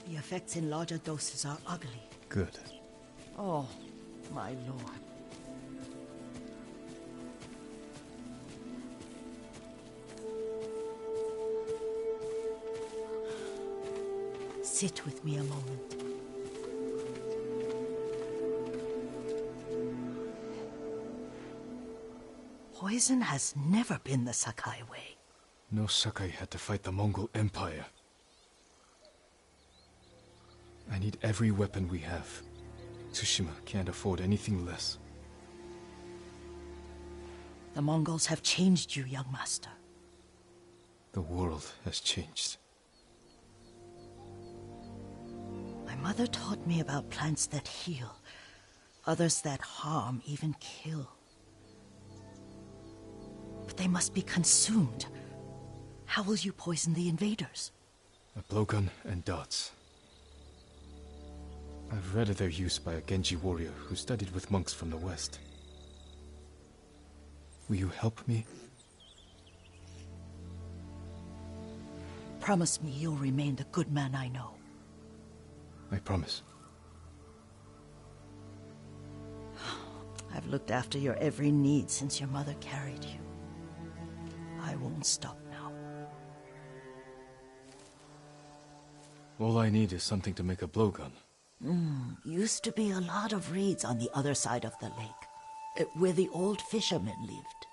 The effects in larger doses are ugly. Good. Oh, my lord. Sit with me a moment. Poison has never been the Sakai way. No Sakai had to fight the Mongol Empire. I need every weapon we have. Tsushima can't afford anything less. The Mongols have changed you, young master. The world has changed. My mother taught me about plants that heal, others that harm, even kill. But they must be consumed. How will you poison the invaders? A blowgun and dots. I've read of their use by a Genji warrior who studied with monks from the west. Will you help me? Promise me you'll remain the good man I know. I promise. I've looked after your every need since your mother carried you. I won't stop now. All I need is something to make a blowgun. Used to be a lot of reeds on the other side of the lake, where the old fishermen lived.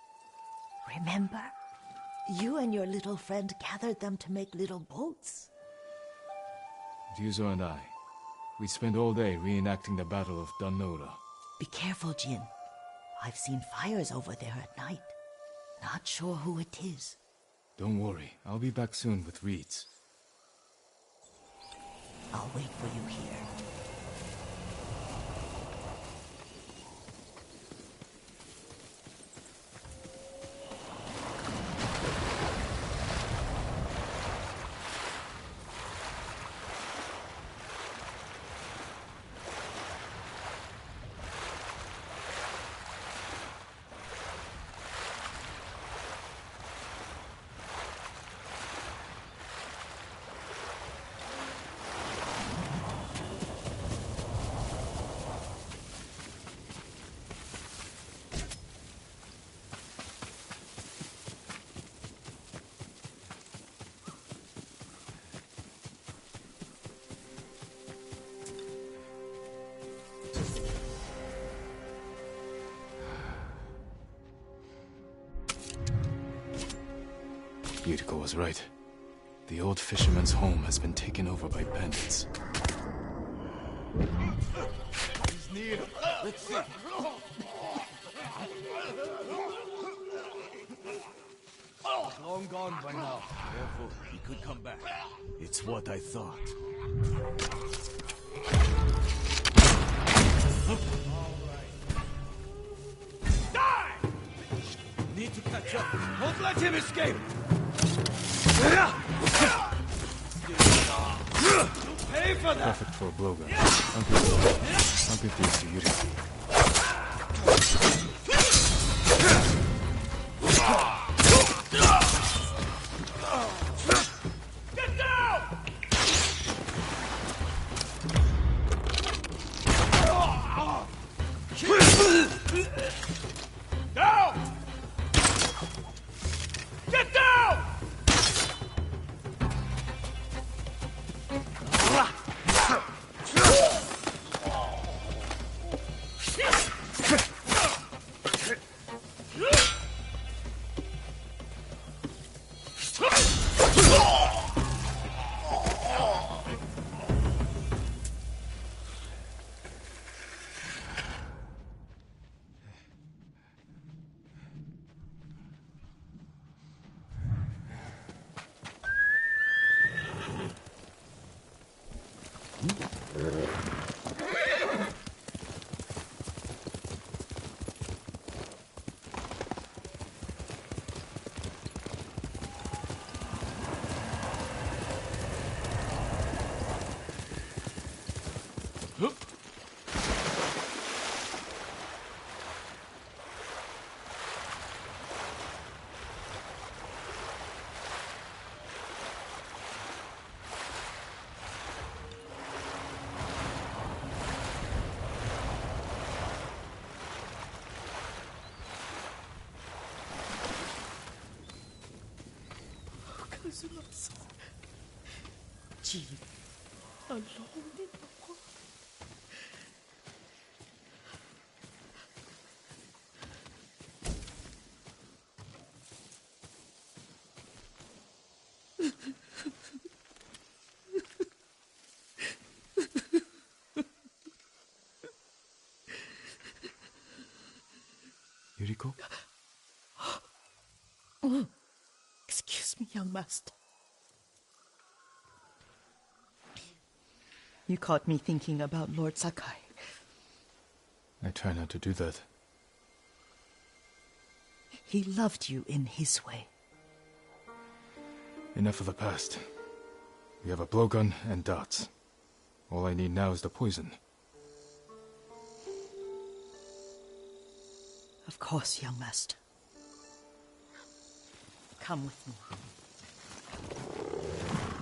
Remember? You and your little friend gathered them to make little boats. Ryuzo and I, we spent all day reenacting the Battle of Danora. Be careful, Jin. I've seen fires over there at night. Not sure who it is. Don't worry, I'll be back soon with reeds. I'll wait for you here. Yuriko was right. The old fisherman's home has been taken over by bandits. He's near. Let's see. Long gone by now. Careful, he could come back. It's what I thought. Die! Need to catch up. Don't let him escape! Pay for that! Perfect for a blowgun. I'll give these to Yuriko. Get down! Down! Get down! useless. Jean, alone in the world. Yuriko? Oh, excuse me, young master. You caught me thinking about Lord Sakai. I try not to do that. He loved you in his way. Enough of the past. We have a blowgun and darts. All I need now is the poison. Of course, young master. Come with me.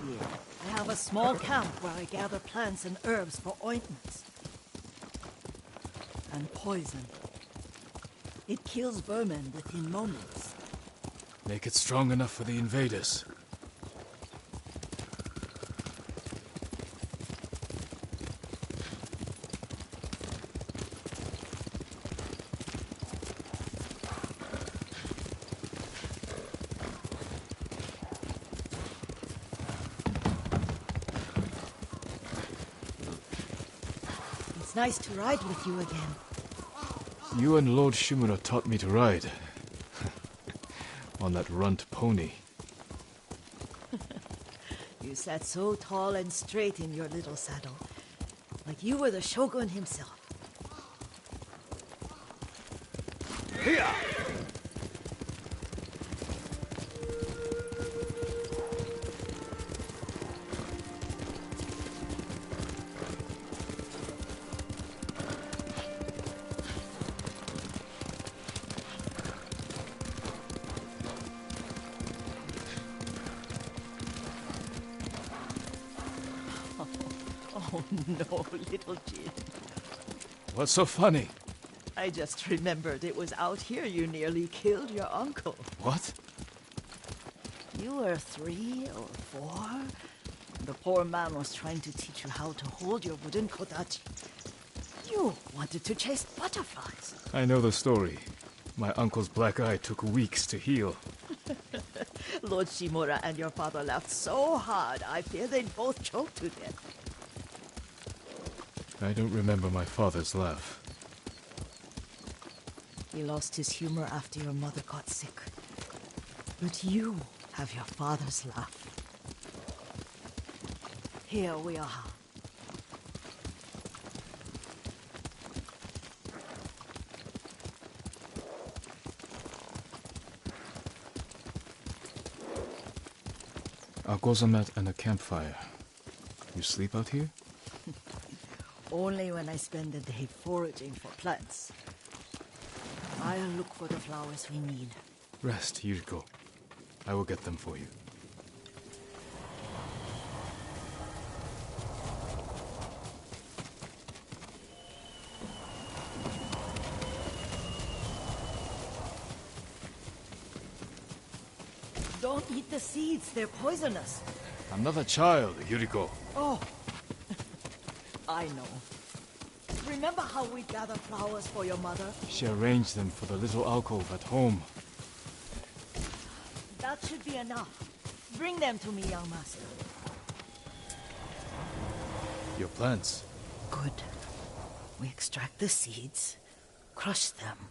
Here, I have a small camp where I gather plants and herbs for ointments. And poison. It kills vermin within moments. Make it strong enough for the invaders. It's nice to ride with you again. You and Lord Shimura taught me to ride. On that runt pony. You sat so tall and straight in your little saddle. Like you were the shogun himself. Here! Oh no, little Jin. What's so funny? I just remembered it was out here you nearly killed your uncle. What? You were 3 or 4. The poor man was trying to teach you how to hold your wooden kodachi. You wanted to chase butterflies. I know the story. My uncle's black eye took weeks to heal. Lord Shimura and your father laughed so hard, I fear they'd both choke to death. I don't remember my father's laugh. He lost his humor after your mother got sick. But you have your father's laugh. Here we are. A gozamat and a campfire. You sleep out here? Only when I spend the day foraging for plants. I'll look for the flowers we need. Rest, Yuriko. I will get them for you. Don't eat the seeds, they're poisonous. I'm not a child, Yuriko. Oh, I know. Remember how we gather flowers for your mother? She arranged them for the little alcove at home. That should be enough. Bring them to me, young master. Your plants. Good. We extract the seeds, crush them,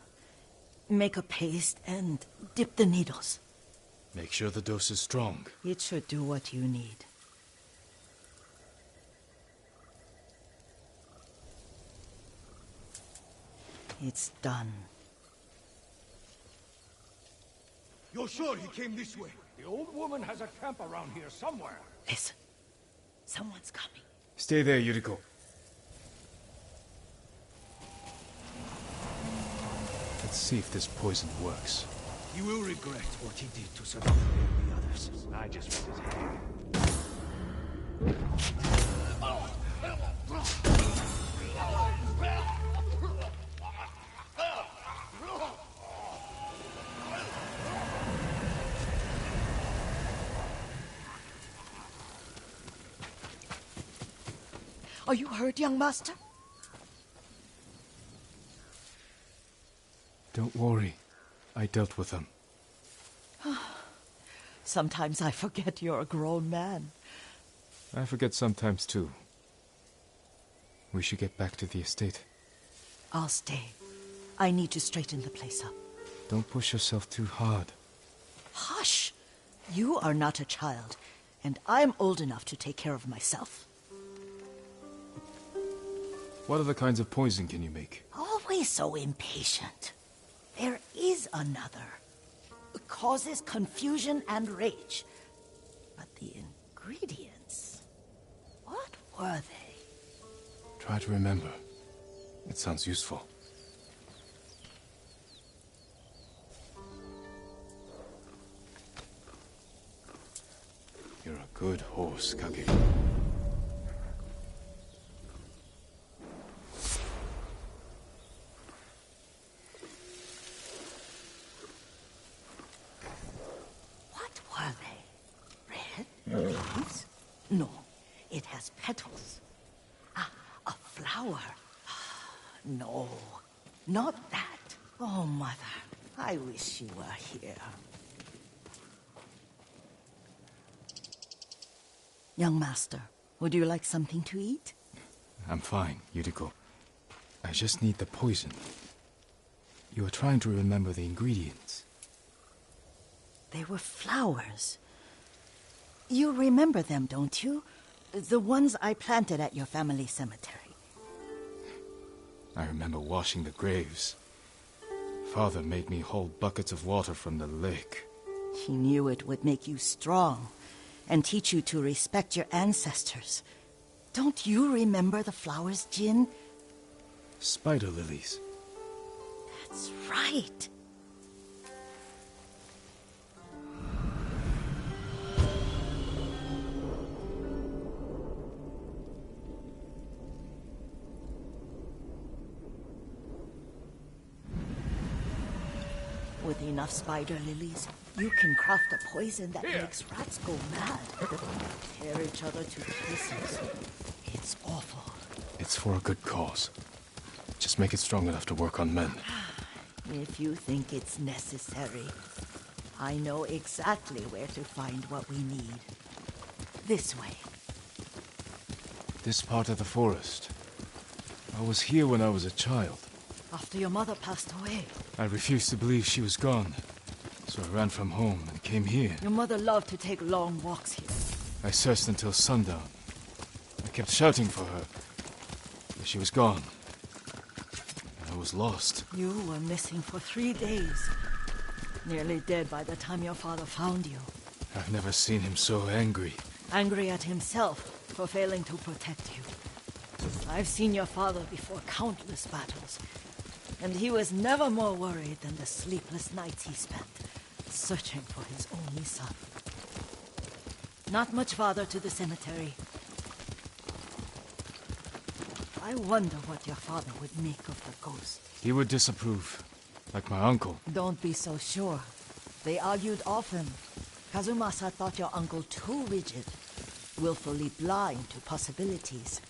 make a paste, and dip the needles. Make sure the dose is strong. It should do what you need. It's done. You're sure he came this way? The old woman has a camp around here somewhere. Listen. Someone's coming. Stay there, Yuriko. Let's see if this poison works. He will regret what he did to Sakai and the others. I just want his head. Are you hurt, young master? Don't worry. I dealt with them. Sometimes I forget you're a grown man. I forget sometimes too. We should get back to the estate. I'll stay. I need to straighten the place up. Don't push yourself too hard. Hush! You are not a child, and I'm old enough to take care of myself. What other kinds of poison can you make? Always so impatient. There is another. It causes confusion and rage. But the ingredients... what were they? Try to remember. It sounds useful. You're a good horse, Kage. What were they? Red leaves? No, it has petals. Ah, a flower. No, not that. Oh, Mother, I wish you were here. Young master, would you like something to eat? I'm fine, Yuriko. I just need the poison. You are trying to remember the ingredients. They were flowers. You remember them, don't you? The ones I planted at your family cemetery. I remember washing the graves. Father made me hold buckets of water from the lake. He knew it would make you strong and teach you to respect your ancestors. Don't you remember the flowers, Jin? Spider lilies. That's right. With enough spider lilies, you can craft a poison that makes rats go mad. Tear each other to pieces. It's awful. It's for a good cause. Just make it strong enough to work on men. If you think it's necessary, I know exactly where to find what we need. This way. This part of the forest. I was here when I was a child. After your mother passed away. I refused to believe she was gone. So I ran from home and came here. Your mother loved to take long walks here. I searched until sundown. I kept shouting for her. But she was gone. And I was lost. You were missing for 3 days. Nearly dead by the time your father found you. I've never seen him so angry. Angry at himself for failing to protect you. I've seen your father before countless battles. And he was never more worried than the sleepless nights he spent searching for his only son. Not much farther to the cemetery. I wonder what your father would make of the ghost. He would disapprove, like my uncle. Don't be so sure. They argued often. Kazumasa thought your uncle too rigid, willfully blind to possibilities.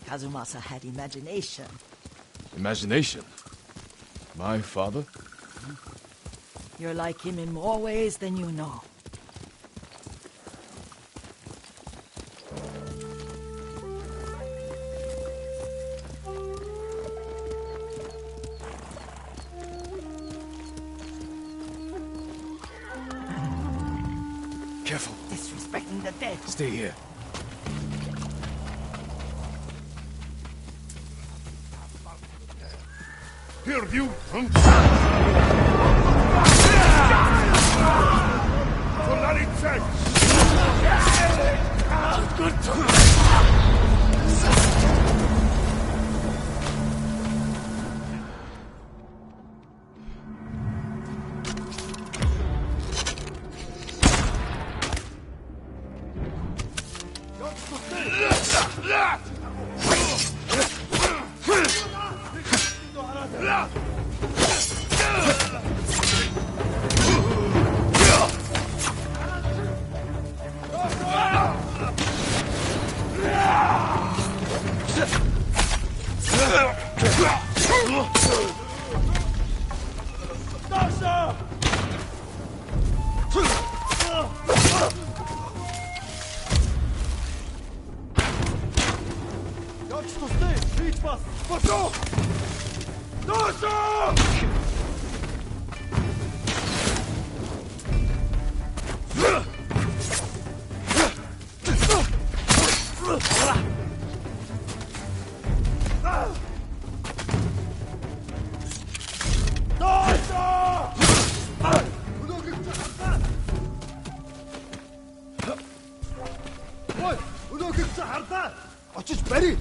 Kazumasa had imagination. Imagination? My father? You're like him in more ways than you know. Careful. Disrespecting the dead. Stay here. Here, you! Очиж барь.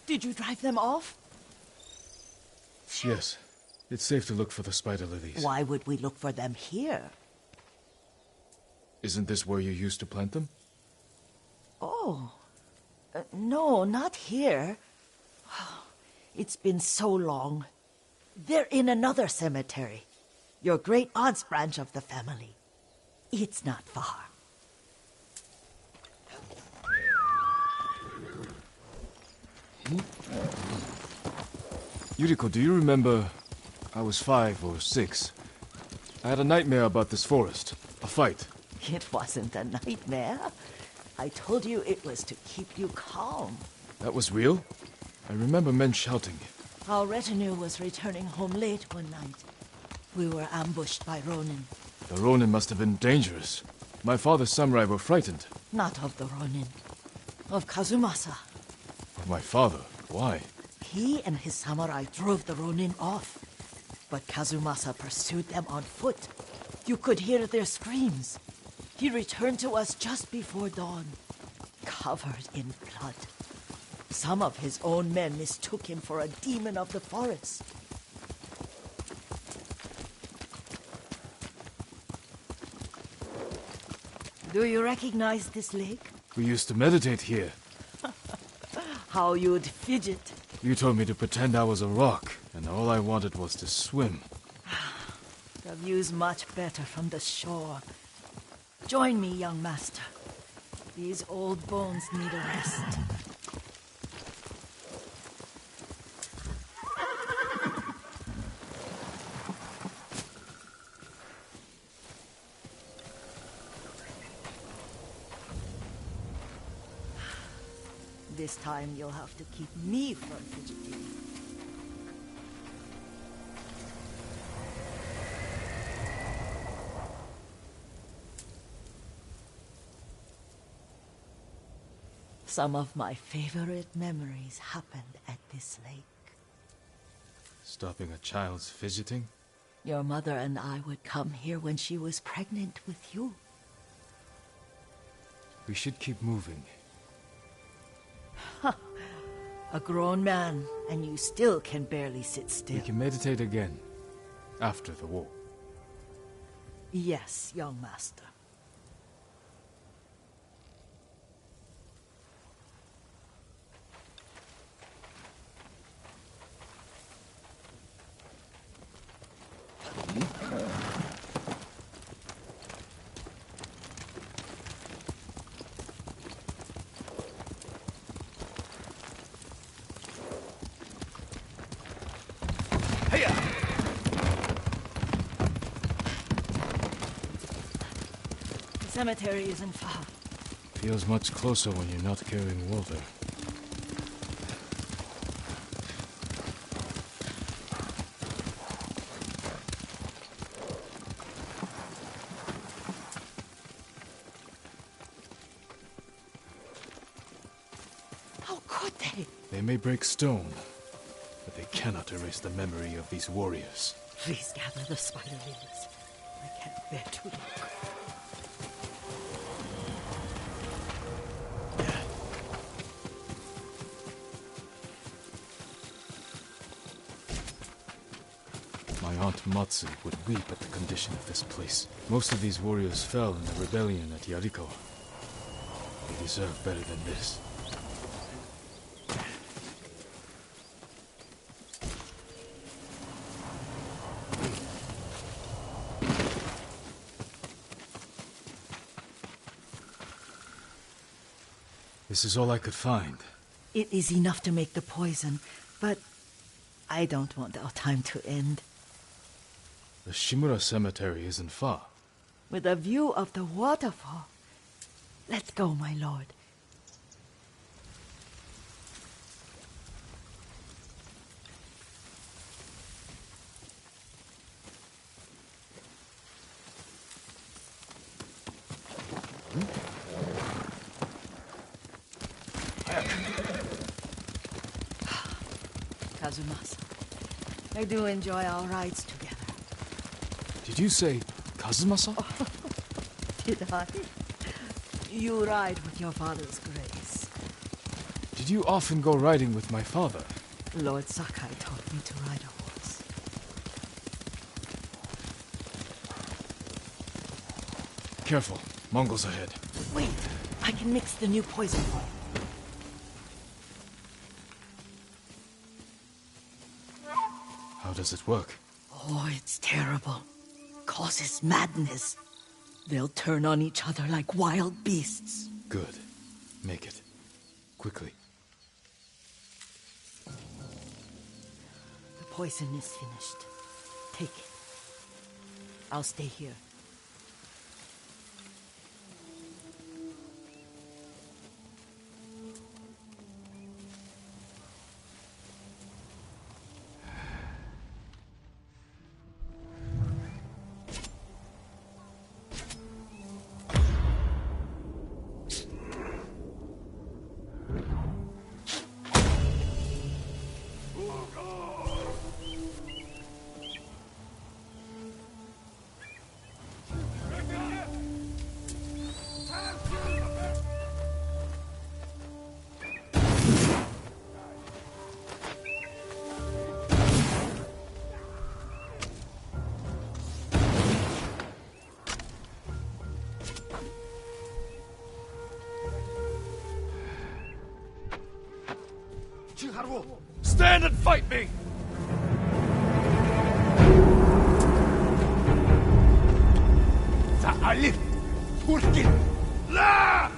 Did you drive them off? Yes. It's safe to look for the spider lilies. Why would we look for them here? Isn't this where you used to plant them? Oh. No, not here. It's been so long. They're in another cemetery. Your great-aunt's branch of the family. It's not far. Yuriko, do you remember... I was 5 or 6. I had a nightmare about this forest. A fight. It wasn't a nightmare. I told you it was to keep you calm. That was real? I remember men shouting. Our retinue was returning home late one night. We were ambushed by Ronin. The Ronin must have been dangerous. My father's samurai were frightened. Not of the Ronin. Of Kazumasa. Of my father? Why? He and his samurai drove the Ronin off. But Kazumasa pursued them on foot. You could hear their screams. He returned to us just before dawn, covered in blood. Some of his own men mistook him for a demon of the forest. Do you recognize this lake? We used to meditate here. How you'd fidget. You told me to pretend I was a rock, and all I wanted was to swim. The view's much better from the shore. Join me, young master. These old bones need a rest. This time you'll have to keep me from fidgeting. Some of my favorite memories happened at this lake. Stopping a child's fidgeting? Your mother and I would come here when she was pregnant with you. We should keep moving. A grown man, and you still can barely sit still. We can meditate again. After the war. Yes, young master. cemetery isn't far. Feels much closer when you're not carrying Walter. How could they? They may break stone, but they cannot erase the memory of these warriors. Please gather the spider lilies. I can't bear to look. My Aunt Matsu would weep at the condition of this place. Most of these warriors fell in the rebellion at Yuriko. They deserve better than this. This is all I could find. It is enough to make the poison, but I don't want our time to end. The Shimura Cemetery isn't far. With a view of the waterfall. Let's go, my lord. Kazumasa, I do enjoy our rides together. Did you say Kazumasa? Did I? You ride with your father's grace. Did you often go riding with my father? Lord Sakai taught me to ride a horse. Careful, Mongols ahead. Wait, I can mix the new poison for you. How does it work? Oh, it's terrible. Causes madness. They'll turn on each other like wild beasts. Good. Make it. Quickly. The poison is finished. Take it. I'll stay here. Stand and fight me! Sa'alif! Turkin! La!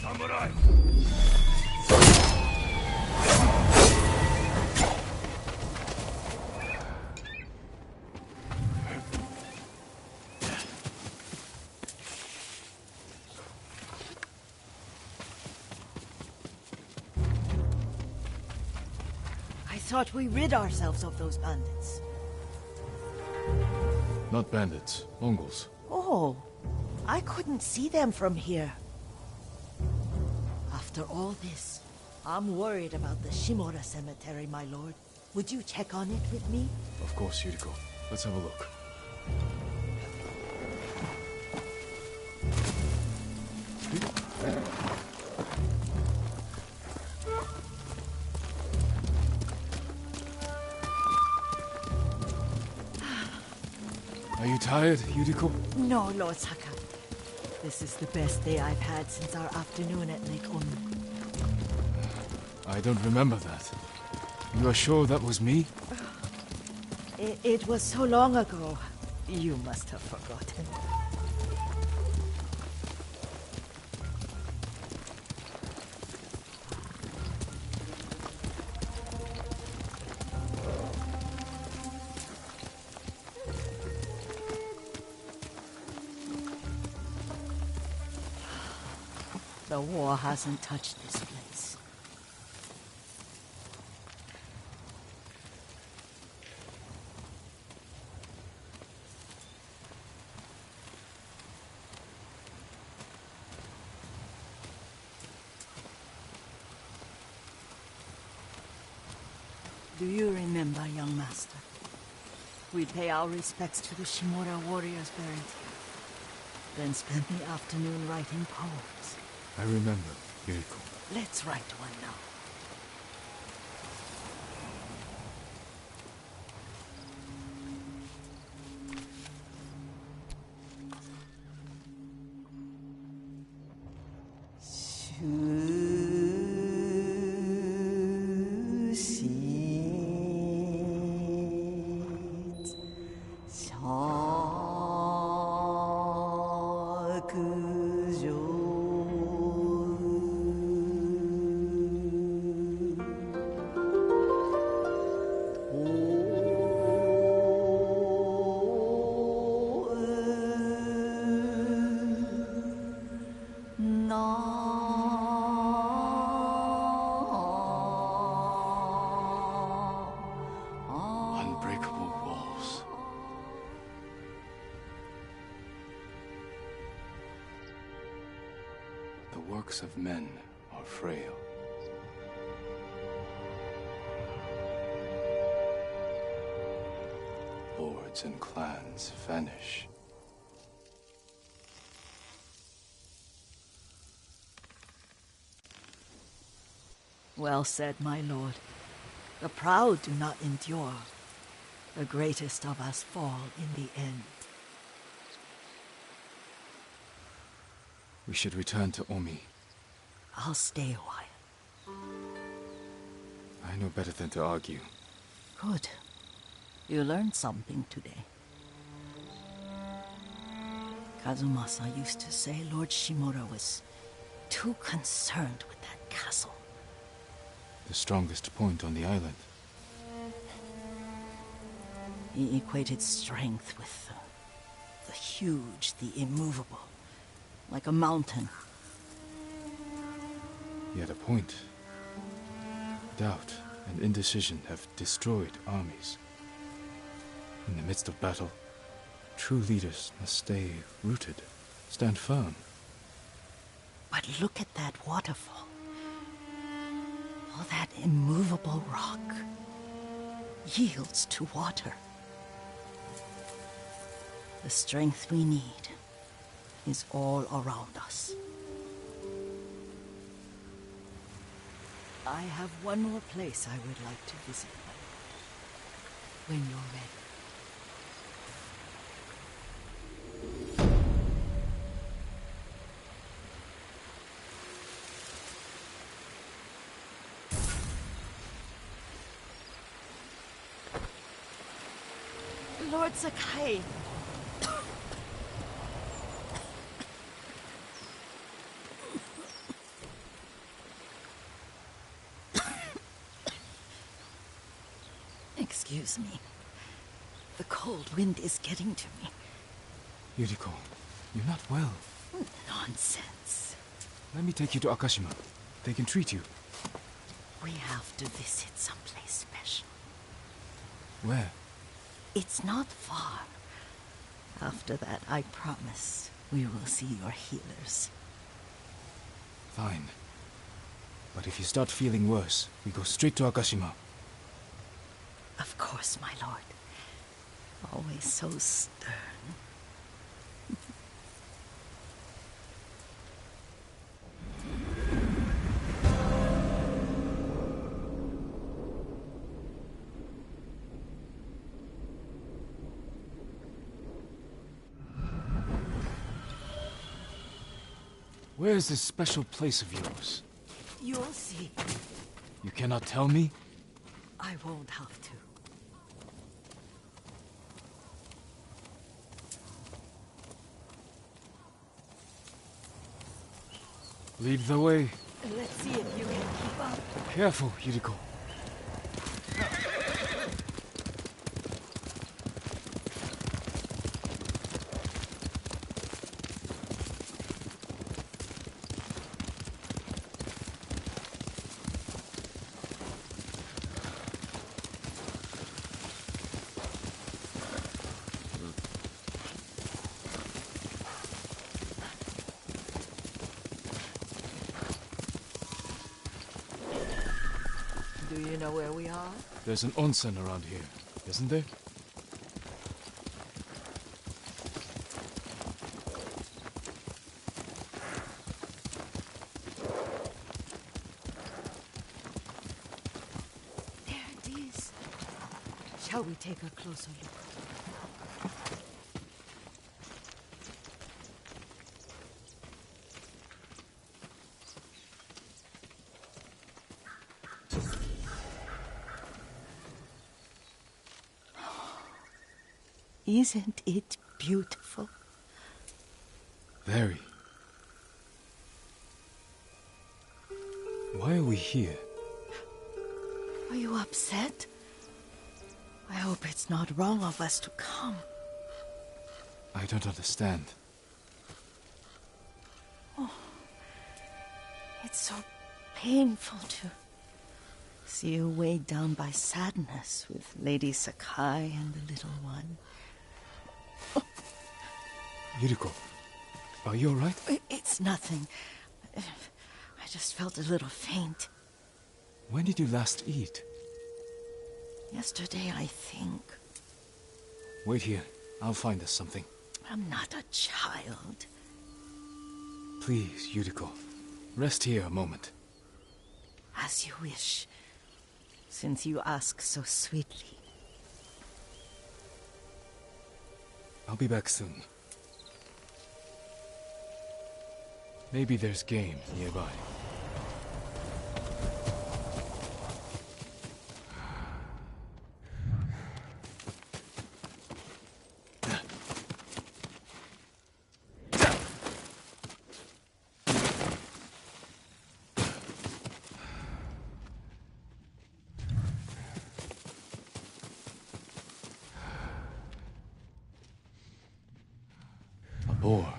Samurai! I thought we rid ourselves of those bandits. Not bandits, Mongols. Oh, I couldn't see them from here. After all this, I'm worried about the Shimura cemetery, my lord. Would you check on it with me? Of course, Yuriko. Let's have a look. Are you tired, Yuriko? No, Lord Saka. This is the best day I've had since our afternoon at Lake Onu. I don't remember that. You are sure that was me? It was so long ago. You must have forgotten. The war hasn't touched this place. Do you remember, young master? We pay our respects to the Shimura warriors buried here, then spend the afternoon writing poems. I remember, Yuriko. Let's write one now. Unbreakable walls. The works of men are frail. Lords and clans vanish. Well said, my lord. The proud do not endure. The greatest of us fall in the end. We should return to Omi. I'll stay a while. I know better than to argue. Good. You learned something today. Kazumasa used to say Lord Shimura was too concerned with that castle. The strongest point on the island. He equated strength with the huge, the immovable, like a mountain. He had a point. Doubt and indecision have destroyed armies. In the midst of battle, true leaders must stay rooted, stand firm. But look at that waterfall. All that immovable rock yields to water. The strength we need is all around us. I have one more place I would like to visit, when you're ready. Lord Sakai. Excuse me. The cold wind is getting to me. Yuriko, you're not well. Nonsense. Let me take you to Akashima. They can treat you. We have to visit someplace special. Where? It's not far. After that, I promise we will see your healers. Fine. But if you start feeling worse, we go straight to Akashima. Of course, my lord. Always so stern. Where is this special place of yours? You'll see. You cannot tell me? I won't have to. Lead the way. Let's see if you can keep up. Careful, Yuriko. Do you know where we are? There's an onsen around here, isn't there? There it is. Shall we take a closer look? Isn't it beautiful? Very. Why are we here? Are you upset? I hope it's not wrong of us to come. I don't understand. It's so painful to see you weighed down by sadness with Lady Sakai and the little one. Yuriko, are you alright? It's nothing. I just felt a little faint. When did you last eat? Yesterday, I think. Wait here. I'll find us something. I'm not a child. Please, Yuriko. Rest here a moment. As you wish, since you ask so sweetly. I'll be back soon. Maybe there's game nearby. A boar.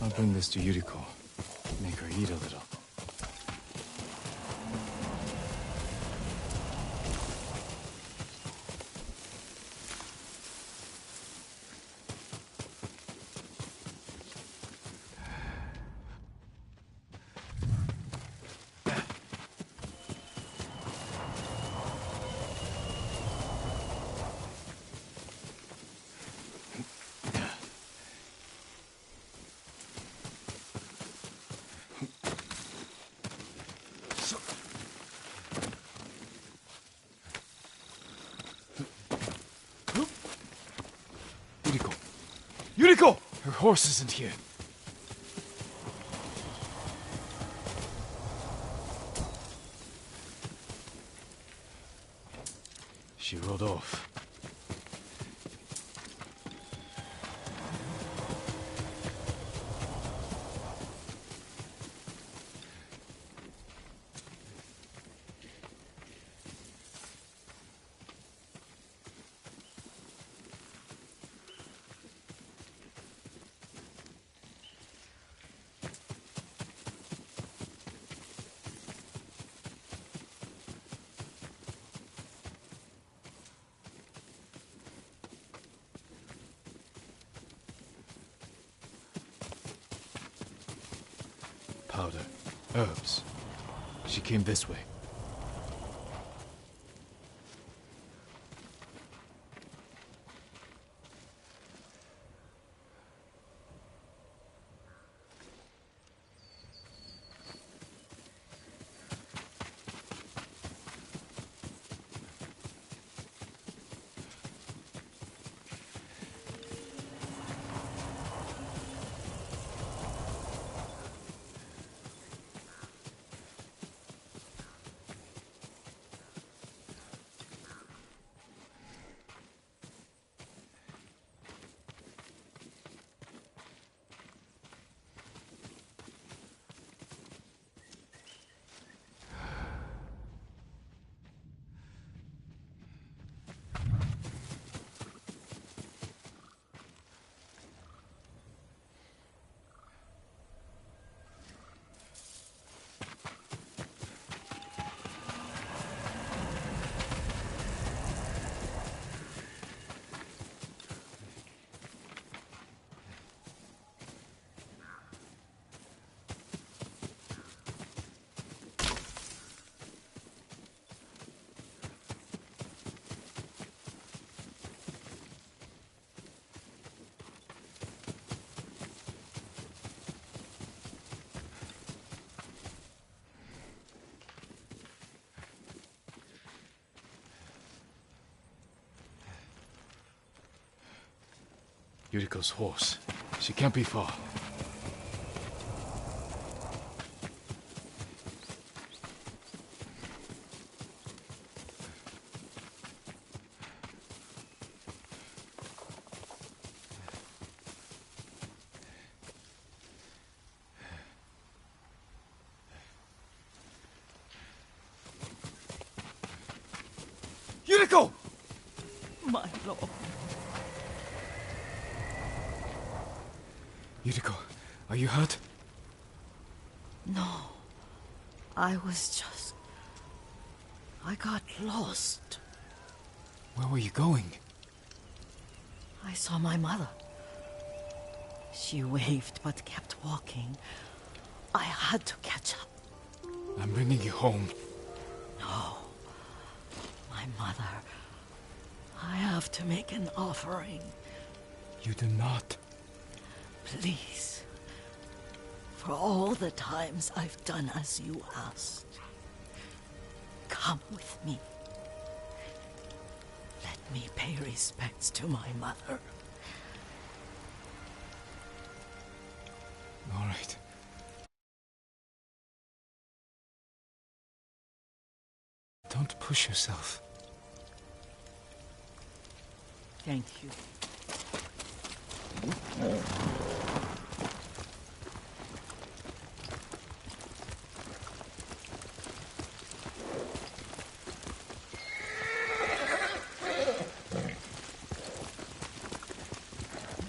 I'll bring this to Yuriko. Make her eat a little. Yuriko! Yuriko! Her horse isn't here. She rode off. powder, herbs. She came this way. Yuriko's horse. She can't be far. Yuriko! My lord. Yuriko, are you hurt? No. I got lost. Where were you going? I saw my mother. She waved but kept walking. I had to catch up. I'm bringing you home. No. My mother. I have to make an offering. You do not. Please. For all the times I've done as you asked. Come with me. Let me pay respects to my mother. All right. Don't push yourself. Thank you.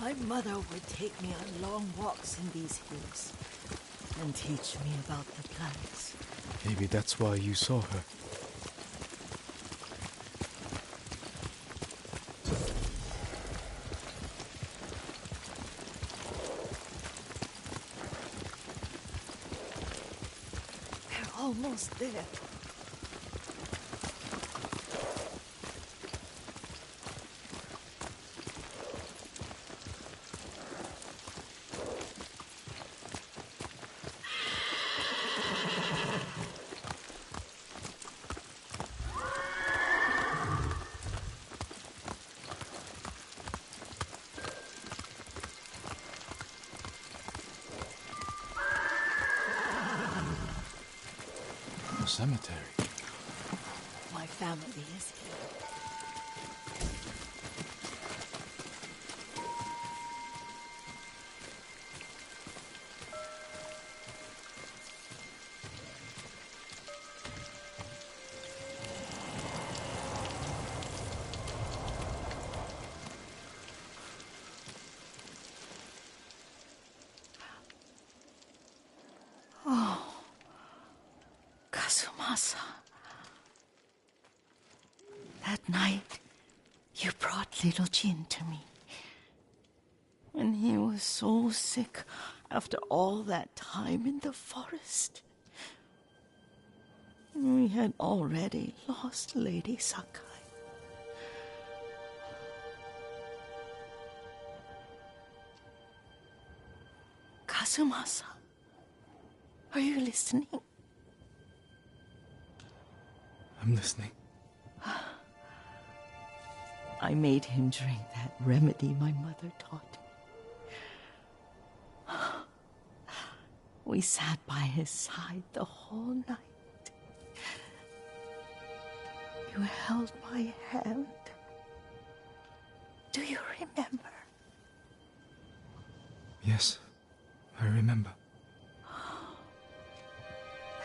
My mother would take me on long walks in these hills and teach me about the plants. Maybe that's why you saw her. We're almost there. Cemetery. My family is here. That night, you brought little Jin to me. When he was so sick, After all that time in the forest, we had already lost Lady Sakai. Kazumasa, are you listening? I'm listening. I made him drink that remedy my mother taught him. We sat by his side the whole night. You held my hand. Do you remember? Yes, I remember.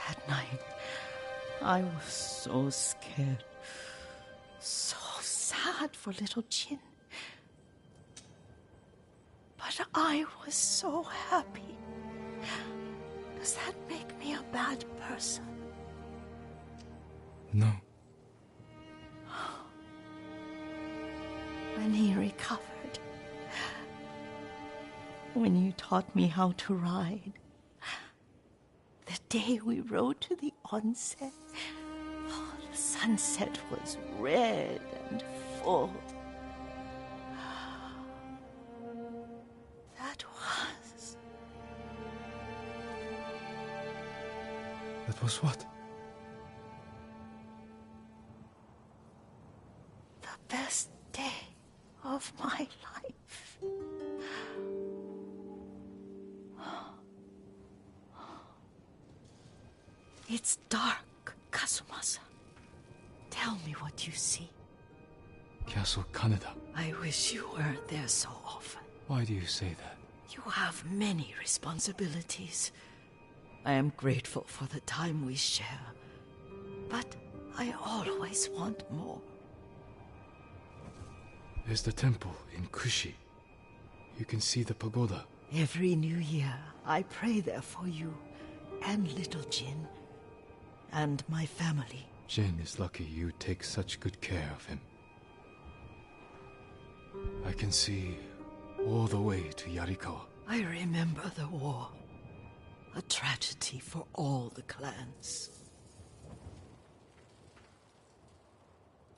That night, I was so scared, so sad for little Jin. But I was so happy. Does that make me a bad person? No. When he recovered, when you taught me how to ride, the day we rode to the onsen, the sunset was red and full. That was what? The best day of my life. It's dark, Kazumasa. Tell me what you see. Castle Kaneda. I wish you weren't there so often. Why do you say that? You have many responsibilities. I am grateful for the time we share, but I always want more. There's the temple in Kushi. You can see the pagoda. Every new year, I pray there for you and little Jin and my family. Jin is lucky you take such good care of him. I can see all the way to Yarikawa. I remember the war. A tragedy for all the clans.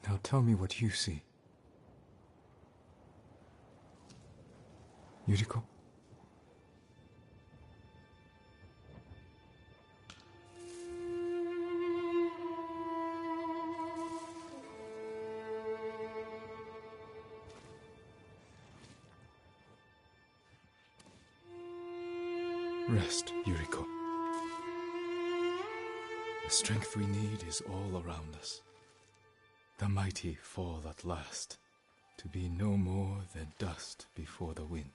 Now tell me what you see. Yuriko? Rest, Yuriko. The strength we need is all around us. The mighty fall at last, to be no more than dust before the wind.